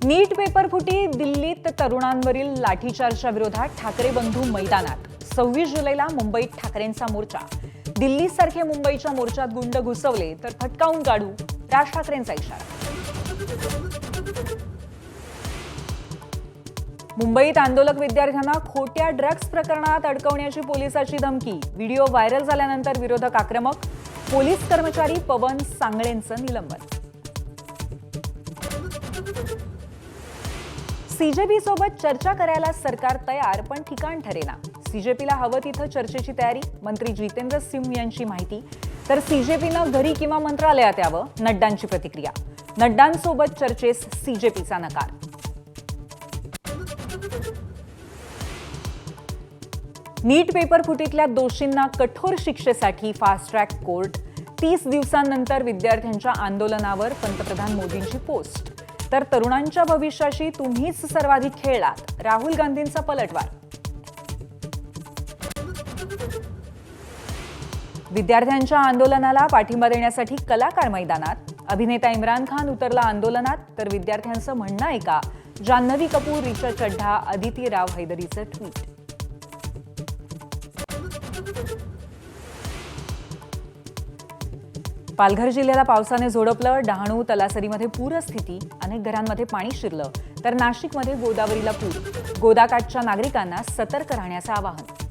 नीट paper फुटी, दिल्लीत तरुणांवरील लाठीचार्जच्या विरोधात ठाकरे बंधू मैदानात। 26 जुलैला मुंबईत ठाकरेंचा मोर्चा। दिल्लीसारखे मुंबईच्या मोर्चात गुंड घुसवले तर फटकावून काढू, राज ठाकरेंचा इशारा। मुंबईत आंदोलक विद्यार्थ्यांना खोट्या ड्रग्ज प्रकरणात अडकवण्याची पोलिसाची धमकी। व्हिडिओ व्हायरल झाल्यानंतर विरोधक आक्रमक। पोलीस कर्मचारी पवन सांगळेंचं निलंबन। सीजेपी सोबत चर्चा करायला सरकार तयार, पण ठिकाण ठरेना। सीजेपीला हवं तिथं चर्चेची तयारी। मंत्री जितेंद्र सिंह यांची माहिती। तर सीजेपीनं घरी किंवा मंत्रालयात यावं, नड्डांची प्रतिक्रिया। नड्डांसोबत चर्चेस सीजेपीचा नकार। नीट पेपर फुटीतल्या दोषींना कठोर शिक्षेसाठी फास्ट ट्रॅक कोर्ट। 30 दिवसांनंतर विद्यार्थ्यांच्या आंदोलनावर पंतप्रधान मोदींची पोस्ट। तर तरुणांच्या भविष्याशी तुम्हीच सर्वाधिक खेळलात, राहुल गांधींचा पलटवार। विद्यार्थ्यांच्या आंदोलनाला पाठिंबा देण्यासाठी कलाकार मैदानात। अभिनेता इम्रान खान उतरला आंदोलनात, तर विद्यार्थ्यांचं म्हणणं ऐका। जान्हवी कपूर, रिचा चड्ढा, अदिती राव हैदरीचं ट्विट। पालघर जिल्ह्याला पावसाने झोडपलं। डहाणू तलासरीमध्ये पूरस्थिती, अनेक घरांमध्ये पाणी शिरलं। तर नाशिकमध्ये गोदावरीला पूर। गोदाकाठच्या नागरिकांना सतर्क राहण्याचं आवाहन।